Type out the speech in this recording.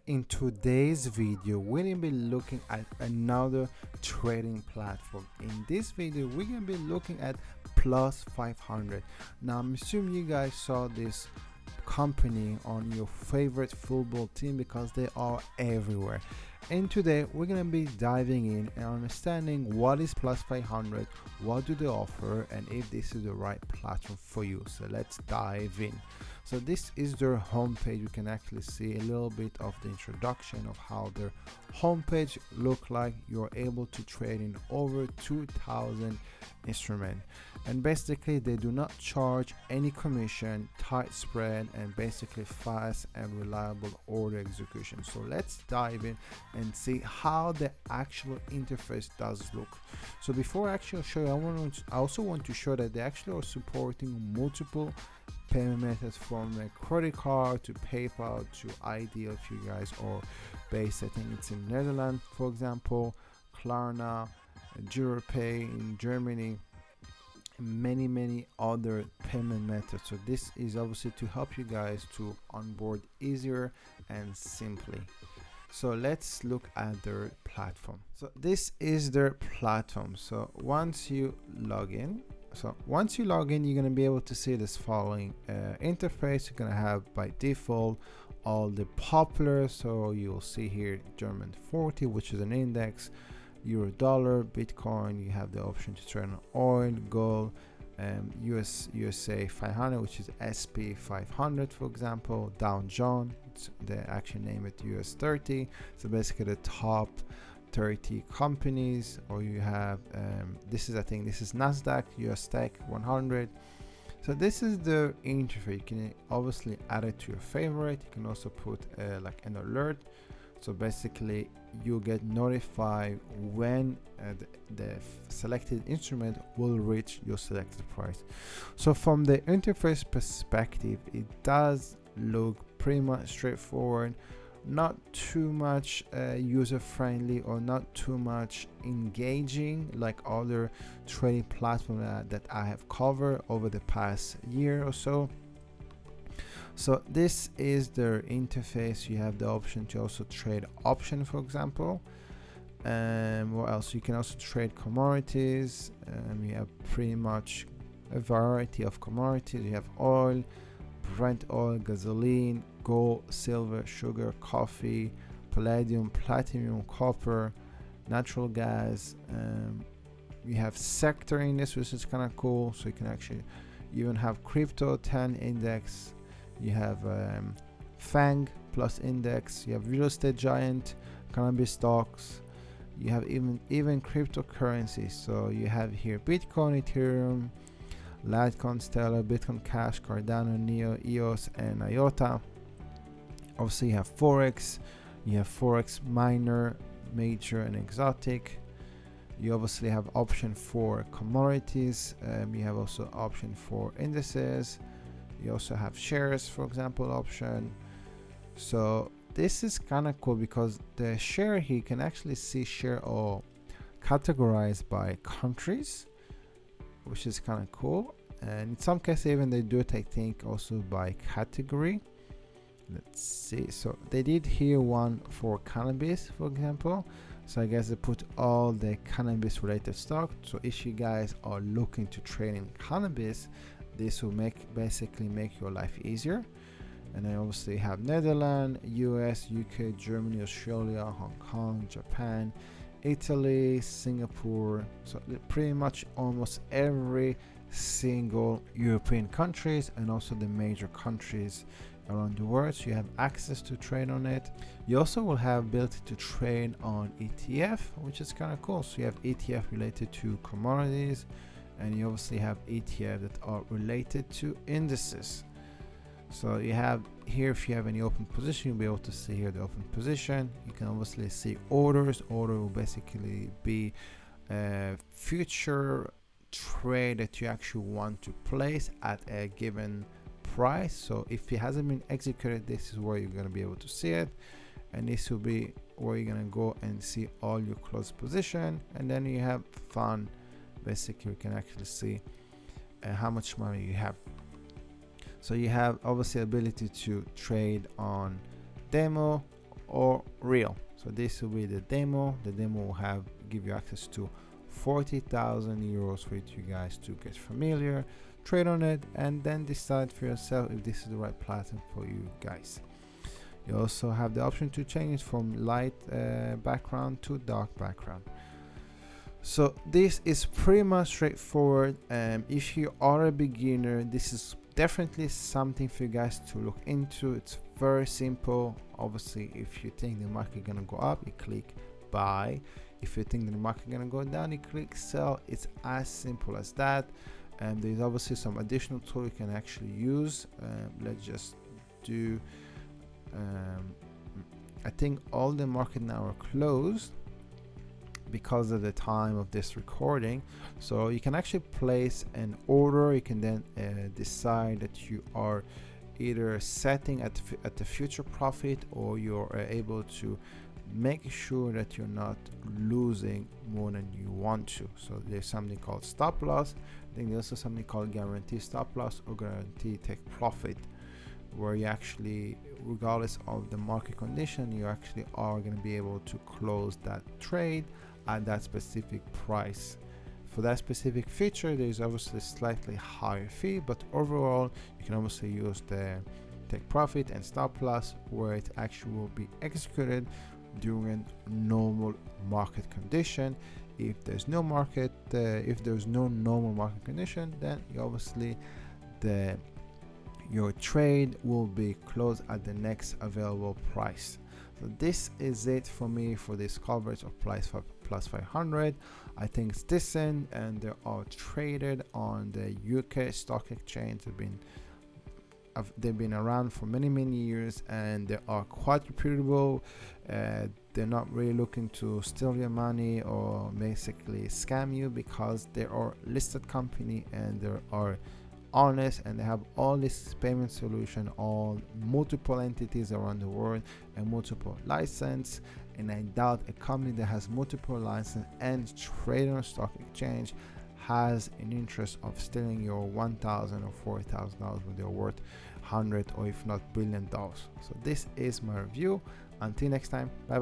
In today's video, we're gonna be looking at another trading platform. In this video, we're gonna be looking at Plus 500. Now, I'm assuming you guys saw this company on your favorite football team because they are everywhere. And today we're gonna be diving in and understanding what is Plus 500, what do they offer, and if this is the right platform for you. So let's dive in. So this is their homepage. You can actually see a little bit of the introduction of how their homepage look like. You're able to trade in over 2,000 instruments, and basically they do not charge any commission, tight spread, and basically fast and reliable order execution. So let's dive in and see how the actual interface does look. So before I actually show you, I also want to show that they actually are supporting multiple payment methods, from a credit card to PayPal to Ideal if you guys are based, I think it's in Netherlands, for example, Klarna, Giropay in Germany, many other payment methods. So this is obviously to help you guys to onboard easier and simply. So let's look at their platform. So this is their platform. So once you log in, you're going to be able to see this following interface. You're going to have by default all the popular. So you'll see here German 40, which is an index, Euro dollar, Bitcoin. You have the option to trade on oil, gold, USA 500, which is SP 500, for example, Dow Jones. They actually name it US 30. So basically the top 30 companies. Or you have this is Nasdaq, US Tech 100. So this is the interface. You can obviously add it to your favorite. You can also put like an alert. So basically you get notified when the selected instrument will reach your selected price. So from the interface perspective, it does look pretty much straightforward, not too much user friendly or not too much engaging like other trading platforms that I have covered over the past year or so. So this is their interface. You have the option to also trade option, for example. What else? You can also trade commodities. You have pretty much a variety of commodities. You have oil, Brent oil, gasoline, gold, silver, sugar, coffee, palladium, platinum, copper, natural gas. You have sector index, which is kind of cool. So you can actually even have crypto 10 index. You have FANG plus index. You have real estate giant, cannabis stocks. You have even cryptocurrencies. So you have here Bitcoin, Ethereum, Litecoin, Stellar, Bitcoin Cash, Cardano, Neo, EOS, and IOTA. Obviously you have Forex. You have Forex minor, major, and exotic. You obviously have option for commodities. You have also option for indices. You also have shares, for example, option. So this is kind of cool because the share here, you can actually see share all categorized by countries, which is kind of cool. And in some cases even they do it, I think, also by category. Let's see. So they did here one for cannabis, for example. So I guess they put all the cannabis related stock. So if you guys are looking to trade in cannabis, this will basically make your life easier. And I obviously have Netherlands, US, UK, Germany, Australia, Hong Kong, Japan, Italy, Singapore. So pretty much almost every single European countries, and also the major countries around the world. So you have access to trade on it. You also will have ability to trade on ETF, which is kind of cool. So you have ETF related to commodities, and you obviously have ETF that are related to indices. So you have here, if you have any open position, you'll be able to see here the open position. You can obviously see orders. Order will basically be a future trade that you actually want to place at a given price. So if it hasn't been executed, this is where you're going to be able to see it, and this will be where you're going to go and see all your closed position. And then you have fund. Basically you can actually see how much money you have. So you have obviously ability to trade on demo or real. So this will be the demo. The demo will give you access to 40,000 euros for you guys to get familiar, trade on it, and then decide for yourself if this is the right platform for you guys. You also have the option to change from light background to dark background. So this is pretty much straightforward. If you are a beginner, this is definitely something for you guys to look into. It's very simple. Obviously, if you think the market gonna go up, you click buy. If you think that the market gonna go down, you click sell. It's as simple as that. And there's obviously some additional tool you can actually use. Let's just do I think all the market now are closed because of the time of this recording, so you can actually place an order. You can then decide that you are either setting at the future profit, or you're able to make sure that you're not losing more than you want to. So there's something called stop loss. I think there's also something called guarantee stop loss or guarantee take profit, where you actually, regardless of the market condition, you actually are going to be able to close that trade at that specific price. For that specific feature, there's obviously a slightly higher fee, but overall you can obviously use the take profit and stop loss, where it actually will be executed during normal market condition. If there's no market, if there's no normal market condition, then obviously your trade will be closed at the next available price. So this is it for me for this coverage of plus 500. I think it's decent, and they are traded on the UK stock exchange. They've been around for many years, and they are quite reputable. They're not really looking to steal your money or basically scam you, because they are listed company and they are honest, and they have all this payment solution on multiple entities around the world and multiple license. And I doubt a company that has multiple license and trade on a stock exchange has an interest of stealing your $1,000 or $4,000 when they're worth 100 or if not $1 billion. So this is my review. Until next time, bye bye.